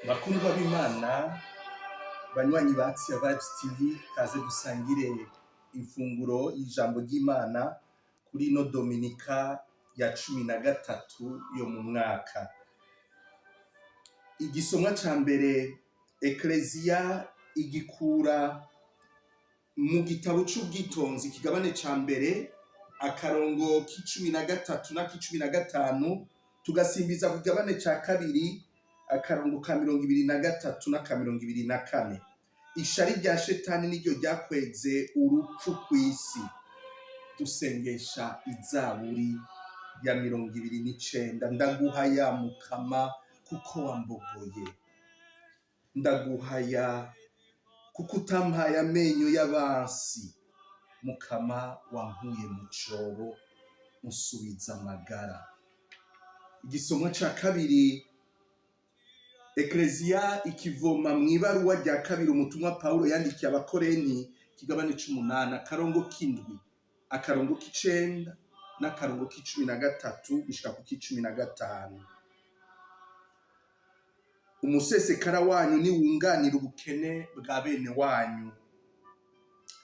Bakundwa b'Imana, banywanyi ba Action Vibes TV, kaze dusangire ifunguro y'ijambo ry'Imana kuri ino Dominika ya 13 yo mu mwaka. Igisomwa ca mbere Ekleziya igikura mu gitabo c'ubwitonzi kigabane ca mbere akarongo k'13 na k'15, tugasimbiza ku kigabane ca kabiri akarongo ka 23 na ka 24. Ishari rya shetani niryo ryakweze urupfu kw'isi. Dusengesha izaburi ya 29. Ndaguhaya Mukama kuko wambogoye, ndaguhaya kuko utampaye amenyo y'abansi. Mukama wankuye mu cobo musubiza amagara. Igisomwa ca kabiri Ekleziya ikivoma mw'ibaruwa rya kabiri umutumwa Pawulo yandikiye abakoreni kigabane c'8 akarongo k'indwi akarongo k'9 n'akarongo k'13 gushika ku k'15. Umusesekara wanyu niwunganira ubukene bwa bene wanyu.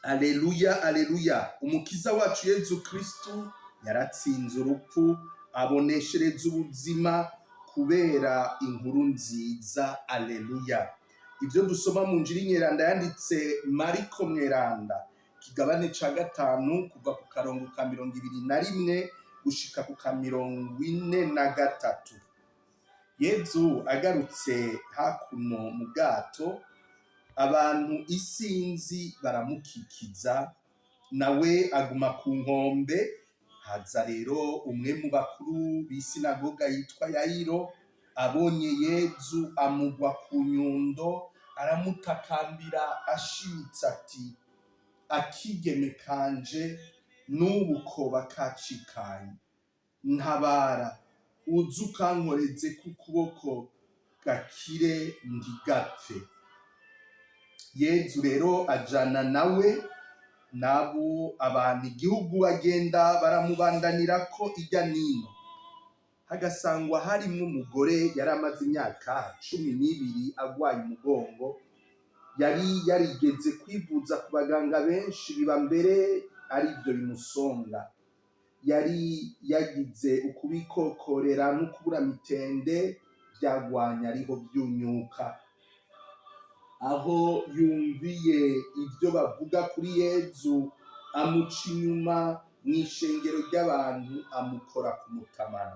Aleluya, aleluya. Umukiza wacu Yezu Kristu yaratsinze urupfu, aboneshereza ubuzima kubera inkuru nziza. Aleluya. Ibyo dusoma mu Njiri Nyeranda yanditse Mariko Mweranda kigabane ca 5 kuva ku karongo ka 21 gushika ku ka 43. Yezu agarutse hakuno mu bwato, abantu isinzi baramukikiza, nawe aguma ku nkombe. Haza rero umwe mu bakuru b'isinagoga yitwa Yayiro, abonye Yezu amugwa ku nyundo, aramutakambira ashimitse ati, akigeme kanje n'ubu koba kacikanye, ntabara uze ukankoreze ku kuboko gakire ndigapfe. Yezu rero ajana nawe nabo abantu igihugu bagenda baramubandanirako irya nino. Hagasangwa harimwo umugore yari amaze imyaka 12 agwaye umugongo, yari yarigeze kwivuza ku baganga benshi, biba mbere ari byo bimusonga. Yari yagize ukubikokorera no kubura mitende byagwanya ariho byunyuka. Aho yumviye ibyo bavuga kuri Yezu, amuca inyuma mw'ishengero ry'abantu amukora ku mutamana.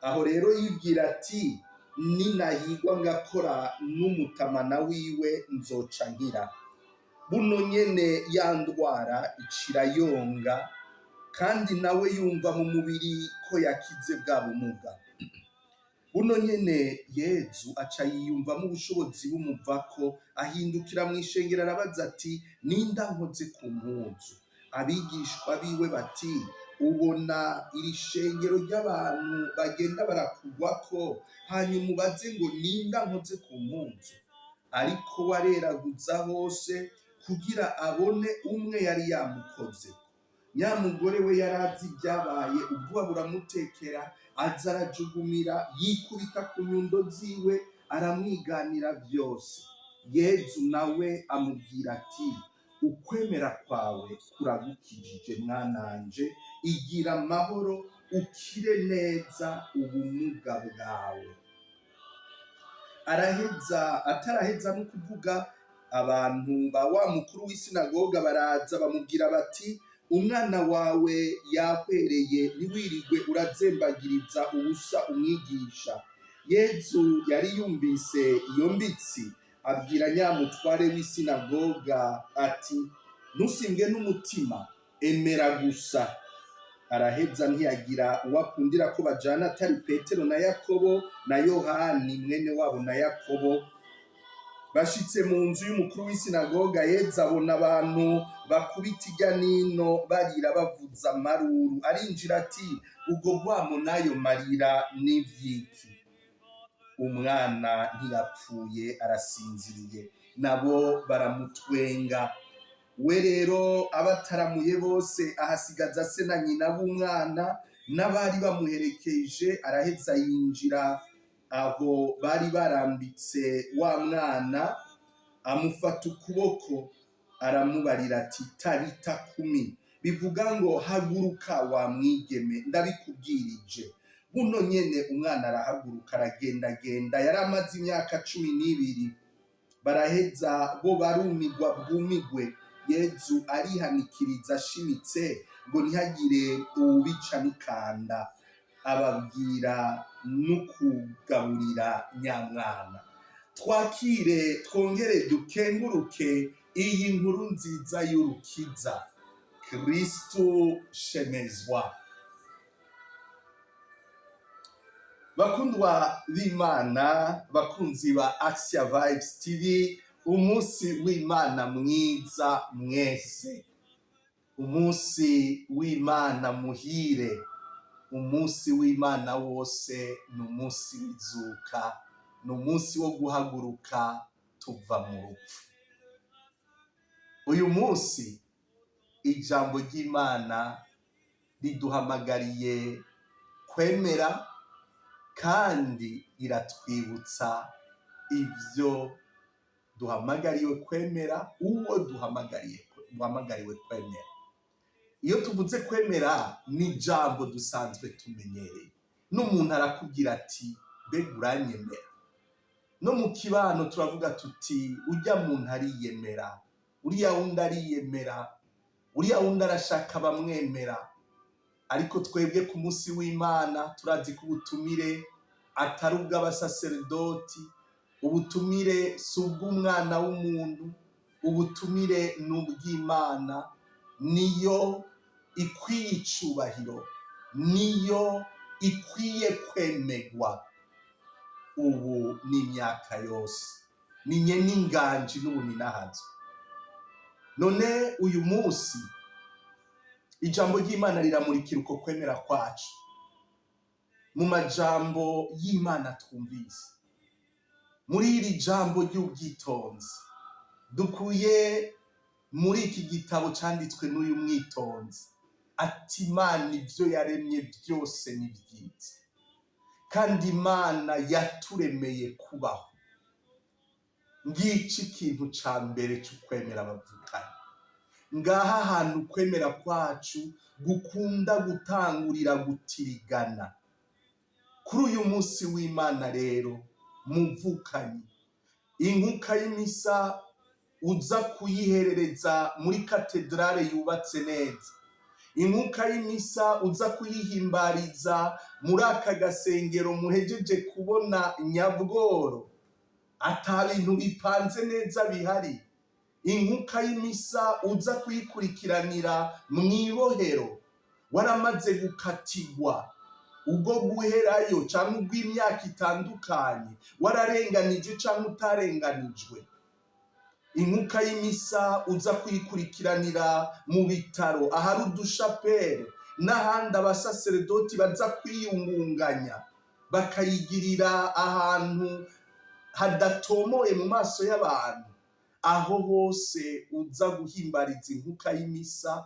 Aho rero yibwira ati, ninahigwa ngakora n'umutamana wiwe nzoca nkira. Buno nyene ya ndwara icira yonga, kandi nawe yumva mu mubiri ko yakize bwa bumuga. Buno nyene Yezu aca yiyumvamo ubushobozi bumuvako, ahindukira mw'ishengero arabaza ati, ninda nkoze ku mpuzu? Abigishwa biwe bati, ubona iri shengero ry'abantu bagenda barakugwako, hanyuma ubaze ngo ninda nkoze ku mpuzu? Ariko wareraguza hose kugira abone umwe yari yamukoze. Nyamugore we yarazi ibyabaye, ubwoba buramutekera, aza arajugumira, yikubita ku nyundo ziwe, aramwiganira byose. Yezu nawe amubwira ati, ukwemera kwawe kuragukijije mwananje, igira amahoro, ukire neza ubumuga bwawe. Ataraheza no kuvuga, abantu ba wa mukuru w'isinagoga baraza bamubwira bati, umwana wawe yahwereye, ntiwirigwe urazembagiriza ubusa umwigisha. Yezu yari yumvise iyo mbitsi, abwira nyamutware w'isinagoga ati, ntusimbwe n'umutima, emera gusa. Araheza ntiyagira uwakundira ko bajana atari Petero na Yakobo na Yohani mwene wabo na Yakobo. Bashitse mu nzu y'umukuru w'isinagoga, Yezu abona abantu bakubita irya nino barira bavuza amaruru. Arinjira ati, ubwo rwamo n'ayo marira n'ivyiki? Umwana ntiyapfuye, arasinziriye. Nabo baramutwenga. We rero abataramuye bose ahasigaza se na nyina b'umwana n'abari bamuherekeje. Araheza yinjira aho bari barambitse wa mwana, amufata ukuboko aramubarira ati Tabita kumi, bivuga ngo haguruka wa mwigeme, ndabikubwirije. Buno nyene umwana arahaguruka aragendagenda, yari amaze imyaka 12. Baraheza bo barumigwa bwumigwe. Yezu arihanikiriza ashimitse ngo ntihagire ubica n'ikanda, ababwira n'ukugaburira nyamwana. Twakire twongere dukenguruke iyi nkuru nziza y'urukiza. Kristo shemezwa. Bakundwa b'Imana, bakunzi ba Action Vibes TV, umunsi w'Imana mwiza mwese, umunsi w'Imana muhire, umunsi w'Imana wose ni umunsi w'izuka, ni umunsi wo guhaguruka tuva mu rupfu. Uyu munsi ijambo ry'Imana riduhamagariye kwemera kandi iratwibutsa ibyo duhamagariwe kwemera, uwo duhamagariwe kwemera. Iyo tuvuze kwemera ni ijambo dusanzwe tumenyereye. N'umuntu arakubwira ati mbega uranyemera? No mu kibano turavuga tuti ujya muntu ariyemera, uriya wundi ariyemera, uriya wundi arashaka bamwemera. Ariko twebwe ku munsi w'Imana turazi ko ubutumire atari ubw'abasaserdoti, ubutumire si ubw'umwana w'umuntu, ubutumire ni ubw'Imana. Niyo ikwiye icubahiro, niyo ikwiye kwemegwa ubu n'imyaka yose, ninye n'inganji n'ubu ninahazo. None uyu munsi ijambo ry'Imana riramurikira uko kwemera kwacu mu majambo y'Imana twumvise. Muri iri jambo ry'ubwitonzi dukuye muri iki gitabo cyanditswe n'uyu mwitonzi, ati Imana ibyo yaremye byose ni byiza, kandi Imana yaturemeye kubaho. Ngiki ikintu ca mbere cy'ukwemera abavukanye. Ngaha hantu kwemera kwacu gukunda gutangurira gutirigana. Kuri uyu munsi w'Imana rero muvukanyi, inkuka y'imisa uza kuyiherereza muri katedrale yubatse neza, inkuka y'imisa uza kuyihimbariza muri aka gasengero muhejeje kubona Nyabworo, ata bintu bipanze neza bihari. Inkuka y'imisa uza kuyikurikiranira mw'ibohero, waramaze gukatigwa ubwo guherayo cyangwa ubw'imyaka itandukanye, wararenganije cyangwa utarenganijwe. Inkuka y'imisa uza kuyikurikiranira mu bitaro, ahari udushapere n'ahandi abasaserdoti baza kwiyungunganya, bakayigirira ahantu hadatomoye mu maso y'abantu. Aho hose uza guhimbariza inkuka y'imisa,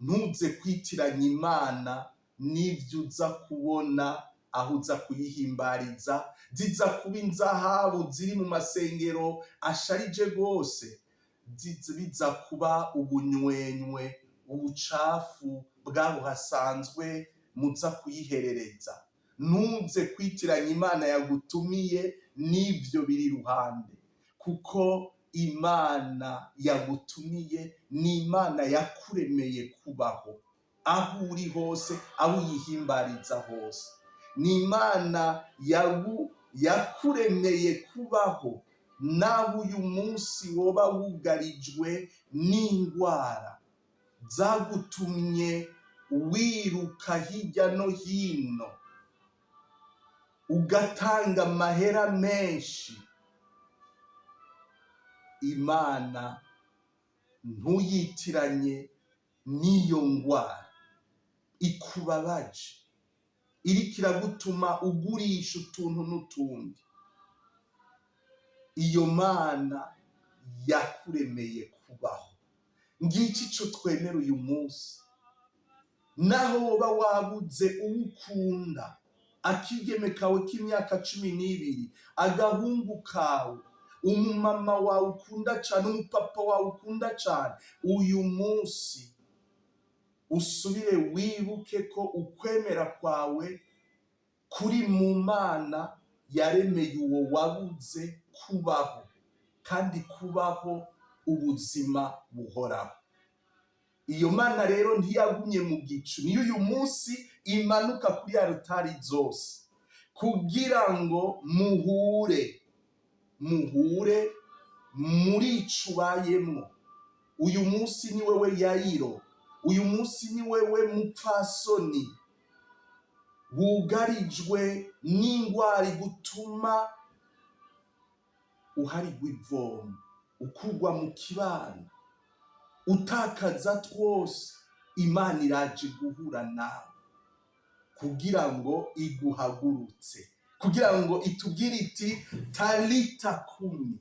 ntuze kwitiranya Imana n'ibyo uza kubona aho uza kuyihimbariza. Ziza kuba inzahabu ziri mu masengero asharije rwose, biza kuba ubunywenywe, ubucafu bwabo hasanzwe muza kuyiherereza. Ntuze kwitiranya Imana yagutumiye n'ibyo biri iruhande, kuko Imana yagutumiye ni Imana yakuremeye kubaho. Aho uri hose, aho uyihimbariza hose, ni Imana yakuremeye kubaho. Naho uyu munsi woba wugarijwe n'indwara zagutumye wiruka hirya no hino, ugatanga amahera menshi, Imana ntuyitiranye n'iyo ndwara ikubabaje, iriko iragutuma ugurisha utuntu n'utundi. Iyo Mana yakuremeye kubaho. Ngiki cyo twemera uyu munsi. Naho woba wabuze uwukunda, akigeme kawe k'imyaka 12, agahungu kawe, umumama wawe ukunda cyane, umupapa wawe ukunda cyane, uyu munsi usubire wibuke ko ukwemera kwawe kuri mu Mana yaremeye uwo wabuze kubaho, kandi kubaho ubuzima buhoraho. Iyo Mana rero ntiyagumye mu gicu, niyo uyu munsi imanuka kuri altari zose kugira ngo muhure muri ico ubayemwo. Uyu munsi ni wewe Yayiro, uyu munsi ni wewe mupfasoni wugarijwe n'ingwara gutuma uharigwa ivomo, ukugwa mu kibano, utakaza twose. Imana iraje guhura nawe kugira ngo iguhagurutse, kugira ngo itubwire iti talita kumi,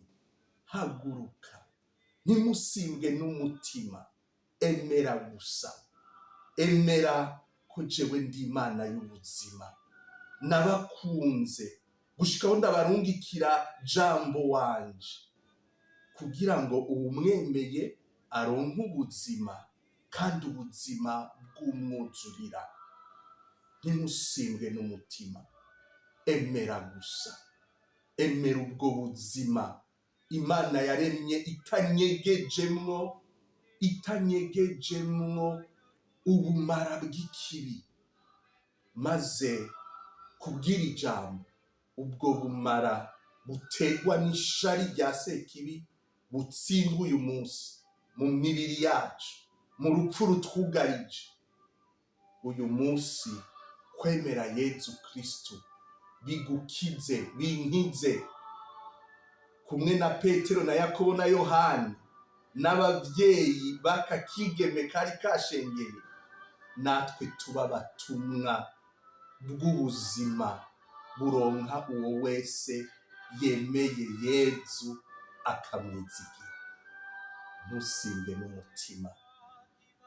haguruka, ntimusimbwe n'umutima, emera gusa, emera ko jewe ndi Imana y'ubuzima, nabakunze gushikaho ndabarungikira jambo wanje kugira ngo uwumwemeye aronke ubuzima, kandi ubuzima bw'umwuzurira. Ntimusimbwe n'umutima, emera gusa, emera ubwo buzima Imana yaremye itanyegejemwo ubumara bw'ikibi, maze kubwira ijambo ubwo bumara butegwa n'ishari rya sekibi butsindwe uyu munsi mu mibiri yacu, mu rupfu rutwugarije. Uyu munsi kwemera Yesu Kristo bigukize, binkize, kumwe na Petero na Yakobo na Yohani n'abavyeyi bakakigeme kari kashengeye, natwe tuba batumwa bw'ubuzima buronka uwo wese yemeye Yesu akamwizigira. Ntusimbe n'umutima,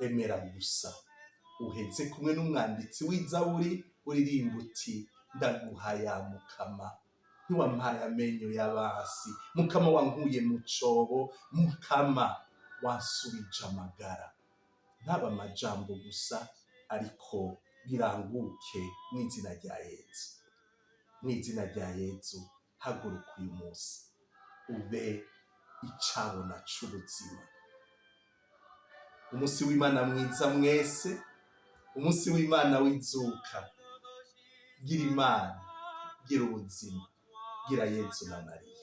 emera gusa, uheze kumwe n'umwanditsi w'Izaburi uririmba uti ndaguhaya Mukama, ntiwampaye amenyo y'abasi, Mukama wankuye mu cobo, Mukama wansubije amagara. Ntaba amajambo gusa, ariko biranguke n'izina rya Yesu. N'izina rya Yesu, haguruka uyu munsi ube icabona c'ubuzima. Umunsi w'Imana mwiza mwese, umunsi w'Imana w'izuka. Gira Imana, gira ubuzima, gira Yesu na Mariya.